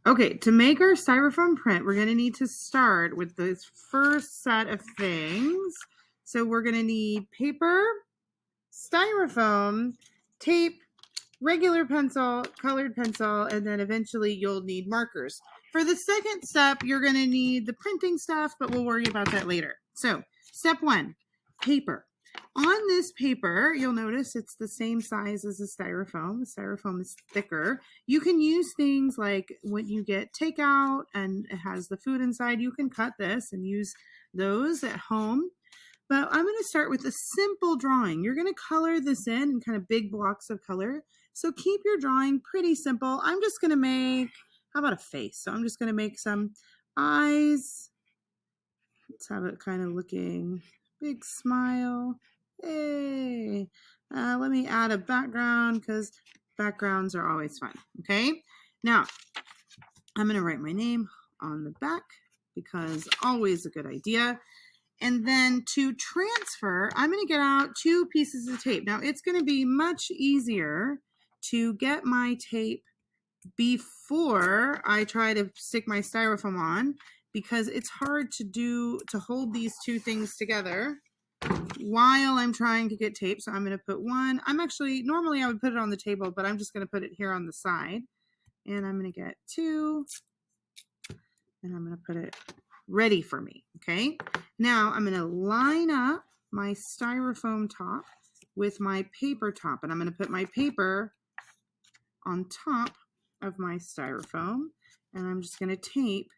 Okay, to make our styrofoam print, we're going to need to start with this first set of things. So we're going to need paper, styrofoam, tape, regular pencil, colored pencil, and then eventually you'll need markers. For the second step, you're going to need the printing stuff, but we'll worry about that later. So, step 1, paper. On this paper, you'll notice it's the same size as the styrofoam. The styrofoam is thicker. You can use things like when you get takeout and it has the food inside, you can cut this and use those at home. But I'm going to start with a simple drawing. You're going to color this in kind of big blocks of color. So keep your drawing pretty simple. I'm just going to make, how about a face? So I'm just going to make some eyes. Let's have it kind of looking big smile. Hey, let me add a background because backgrounds are always fun. Okay, now I'm going to write my name on the back because always a good idea. And then to transfer, I'm going to get out 2 pieces of tape. Now it's going to be much easier to get my tape before I try to stick my styrofoam on because it's hard to hold these 2 things together while I'm trying to get tape. So I'm going to put one. Normally I would put it on the table, but I'm just going to put it here on the side. And I'm going to get 2. And I'm going to put it ready for me. Okay. Now I'm going to line up my styrofoam top with my paper top. And I'm going to put my paper on top of my styrofoam. And I'm just going to tape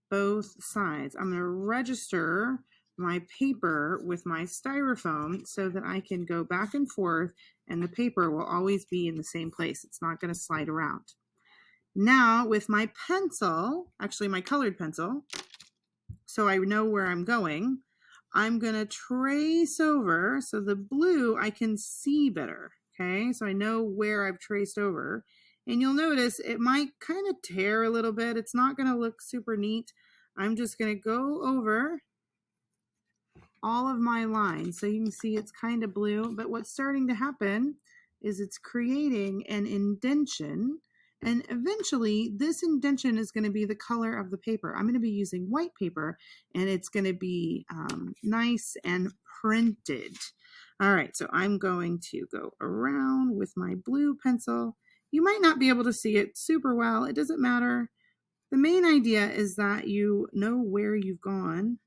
both sides. I'm going to register my paper with my styrofoam so that I can go back and forth and the paper will always be in the same place. It's not going to slide around. Now with my pencil, actually my colored pencil, so I know where I'm going, I'm going to trace over so the blue I can see better. Okay, so I know where I've traced over. And you'll notice it might kind of tear a little bit. It's not going to look super neat. I'm just going to go over all of my lines. So you can see it's kind of blue, but what's starting to happen is it's creating an indentation. And eventually this indentation is going to be the color of the paper. I'm going to be using white paper and it's going to be nice and printed. All right, so I'm going to go around with my blue pencil. You might not be able to see it super well. It doesn't matter. The main idea is that you know where you've gone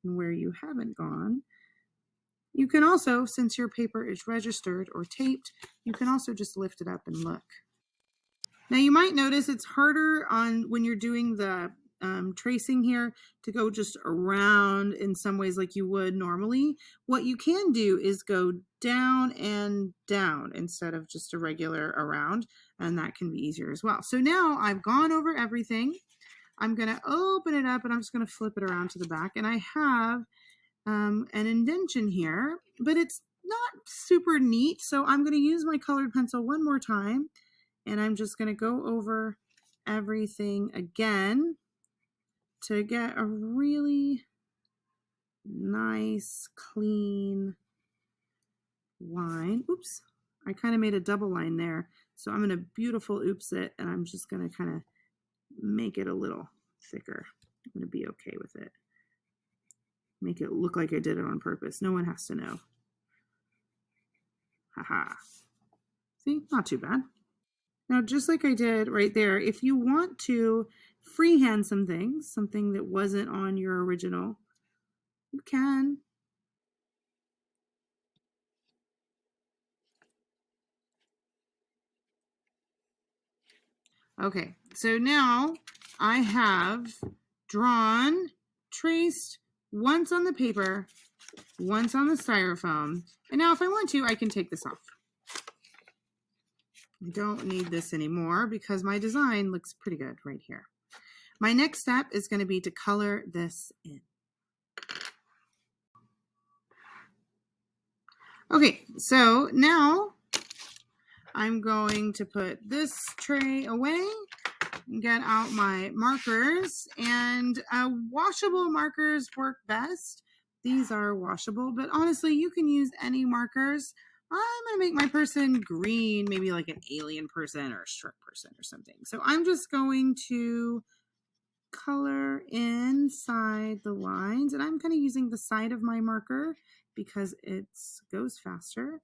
and where you haven't gone. You can also, since your paper is registered or taped, you can also just lift it up and look. Now you might notice it's harder on when you're doing the tracing here to go just around in some ways like you would normally. What you can do is go down and down instead of just a regular around, and that can be easier as well. So now I've gone over everything. I'm going to open it up and I'm just going to flip it around to the back, and I have an indentation here, but it's not super neat. So I'm going to use my colored pencil one more time, and I'm just going to go over everything again to get a really nice, clean line. Oops, I kind of made a double line there. So I'm going to beautiful oops it, and I'm just going to kind of make it a little thicker. I'm going to be okay with it. Make it look like I did it on purpose. No one has to know. Haha. See, not too bad. Now, just like I did right there, if you want to freehand some things, something that wasn't on your original, you can. Okay, so now I have drawn, traced once on the paper, once on the styrofoam, and now if I want to, I can take this off. I don't need this anymore because my design looks pretty good right here. My next step is going to be to color this in. Okay, so now I'm going to put this tray away, get out my markers, and washable markers work best. These are washable, but honestly, you can use any markers. I'm going to make my person green, maybe like an alien person or a shark person or something. So I'm just going to color inside the lines, and I'm kind of using the side of my marker because it goes faster.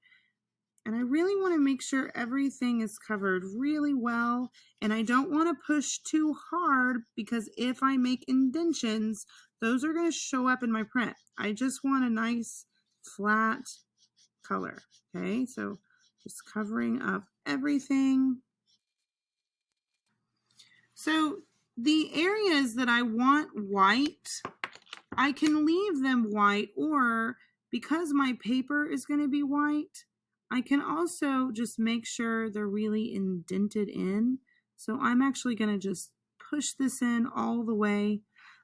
And I really want to make sure everything is covered really well, and I don't want to push too hard because if I make indentions, those are going to show up in my print. I just want a nice flat color. Okay, so just covering up everything. So the areas that I want white, I can leave them white, or because my paper is going to be white, I can also just make sure they're really indented in. So I'm actually going to just push this in all the way.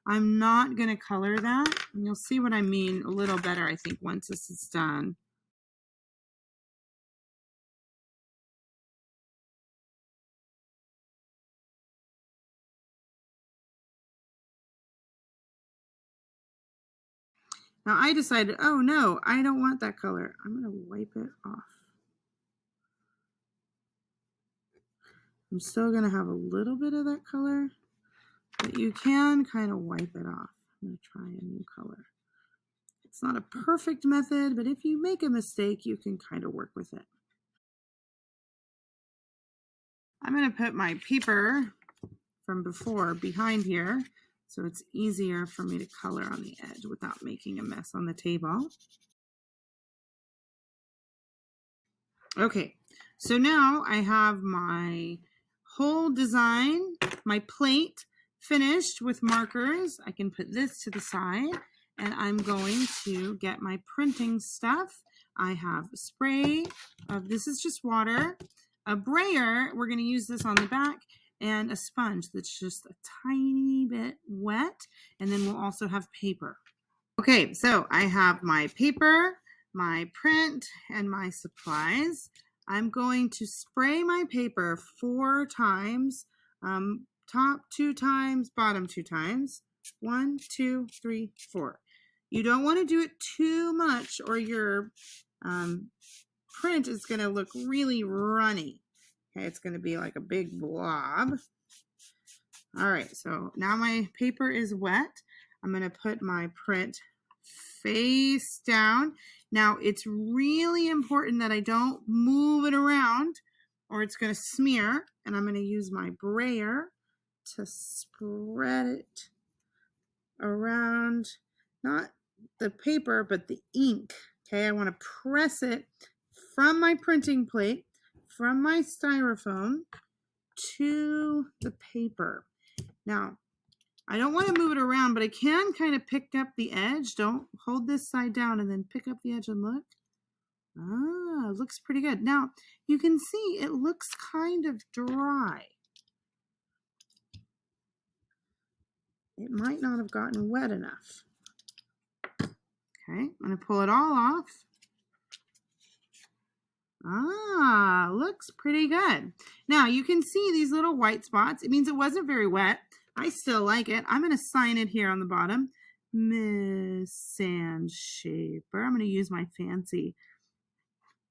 I'm not going to color that. And you'll see what I mean a little better, I think, once this is done. Now I decided, oh no, I don't want that color. I'm going to wipe it off. I'm still going to have a little bit of that color, but you can kind of wipe it off. I'm going to try a new color. It's not a perfect method, but if you make a mistake, you can kind of work with it. I'm going to put my paper from before behind here, so it's easier for me to color on the edge without making a mess on the table. Okay, so now I have my whole design, my plate finished with markers. I can put this to the side, and I'm going to get my printing stuff. I have a spray of, this is just water, a brayer, we're going to use this on the back, and a sponge that's just a tiny bit wet, and then we'll also have paper. Okay, so I have my paper, my print, and my supplies. I'm going to spray my paper 4 times, top 2 times, bottom 2 times. 1, 2, 3, 4. You don't want to do it too much or your print is going to look really runny. Okay, it's going to be like a big blob. All right, so now my paper is wet. I'm going to put my print face down. Now, it's really important that I don't move it around or it's going to smear. And I'm going to use my brayer to spread it around, not the paper, but the ink. Okay, I want to press it from my printing plate, from my styrofoam to the paper. Now, I don't want to move it around, but I can kind of pick up the edge. Don't hold this side down and then pick up the edge and look. Ah, it looks pretty good. Now, you can see it looks kind of dry. It might not have gotten wet enough. Okay, I'm going to pull it all off. Ah, looks pretty good. Now, you can see these little white spots. It means it wasn't very wet. I still like it. I'm going to sign it here on the bottom. Miss Sandshaper. I'm going to use my fancy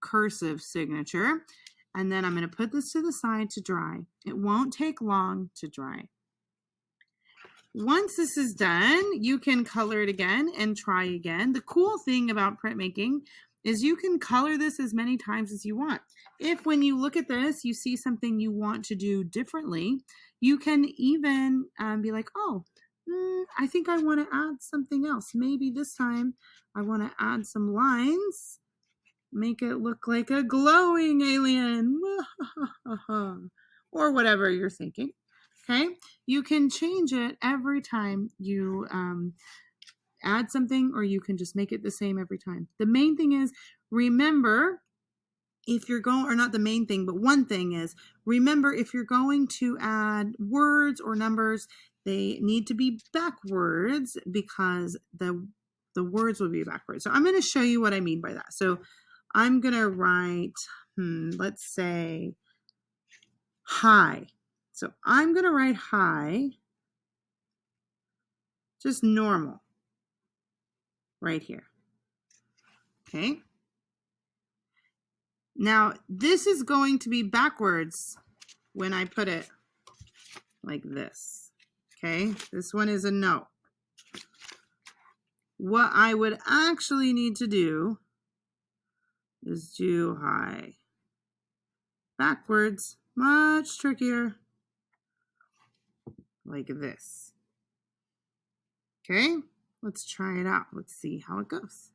cursive signature. And then I'm going to put this to the side to dry. It won't take long to dry. Once this is done, you can color it again and try again. The cool thing about printmaking is you can color this as many times as you want. If when you look at this, you see something you want to do differently, you can even be like, oh, I think I want to add something else. Maybe this time I want to add some lines, make it look like a glowing alien, or whatever you're thinking. Okay, you can change it every time you add something, or you can just make it the same every time. The main thing is, remember, if you're going, or not the main thing, but one thing is, remember, if you're going to add words or numbers, they need to be backwards because the words will be backwards. So I'm going to show you what I mean by that. So I'm going to write, let's say, hi. So I'm going to write hi, just normal, right here. Okay. Now, this is going to be backwards when I put it like this. Okay, this one is a no. What I would actually need to do is do high backwards, much trickier, like this. Okay, let's try it out. Let's see how it goes.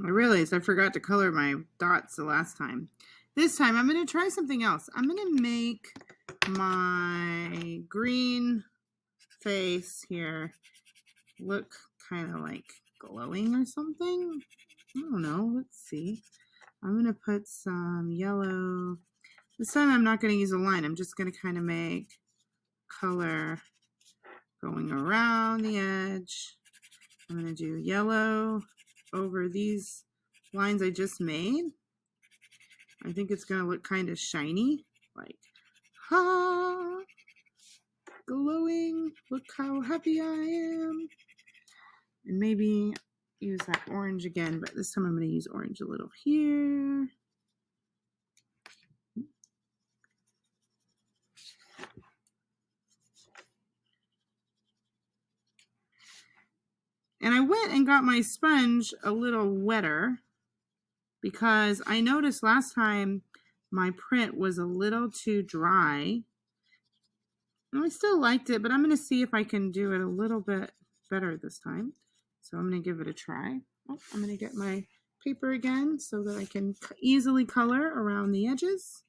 I realized I forgot to color my dots the last time. This time I'm going to try something else. I'm going to make my green face here look kind of like glowing or something. I don't know. Let's see. I'm going to put some yellow. This time I'm not going to use a line. I'm just going to kind of make color going around the edge. I'm going to do yellow over these lines I just made. I think it's going to look kind of shiny, like, ha, glowing, look how happy I am. And maybe use that orange again, but this time I'm going to use orange a little here. And I went and got my sponge a little wetter because I noticed last time my print was a little too dry. And I still liked it, but I'm going to see if I can do it a little bit better this time. So I'm going to give it a try. Oh, I'm going to get my paper again so that I can easily color around the edges.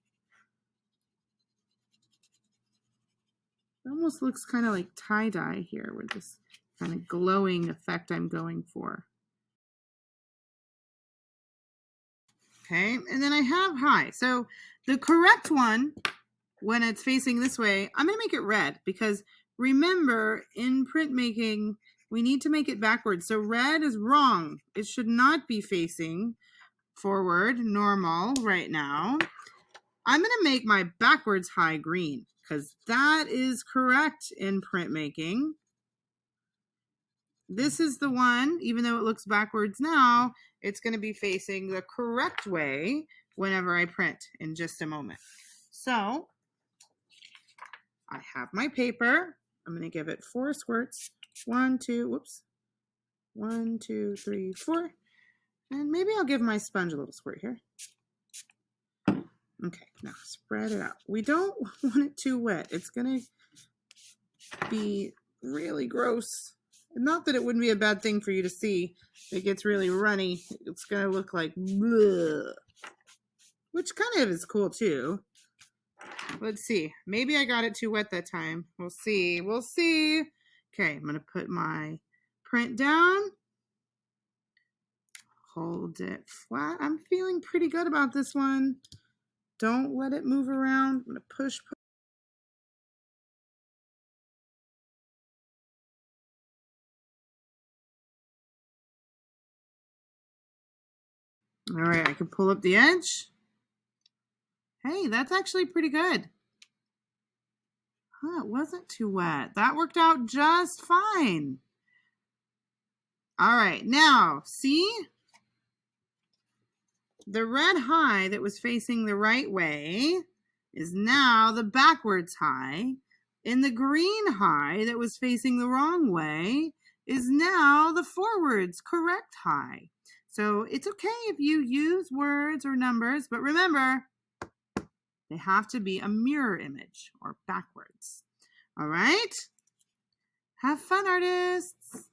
It almost looks kind of like tie-dye here with this kind of glowing effect I'm going for. Okay, and then I have high. So the correct one, when it's facing this way, I'm going to make it red because remember, in printmaking, we need to make it backwards. So red is wrong. It should not be facing forward, normal right now. I'm going to make my backwards high green because that is correct in printmaking. This is the one, even though it looks backwards now, it's going to be facing the correct way whenever I print in just a moment. So I have my paper. I'm going to give it 4 squirts. 1, 2, 3, 4. And maybe I'll give my sponge a little squirt here. Okay, now spread it out. We don't want it too wet. It's going to be really gross. Not that it wouldn't be a bad thing for you to see. It gets really runny. It's going to look like bleh, which kind of is cool too. Let's see. Maybe I got it too wet that time. We'll see. We'll see. Okay, I'm going to put my print down. Hold it flat. I'm feeling pretty good about this one. Don't let it move around. I'm going to push. All right, I can pull up the edge. Hey, that's actually pretty good. Huh, it wasn't too wet. That worked out just fine. All right, now, see? The red high that was facing the right way is now the backwards high. And the green high that was facing the wrong way is now the forwards correct high. So it's okay if you use words or numbers, but remember, they have to be a mirror image or backwards. All right? Have fun, artists.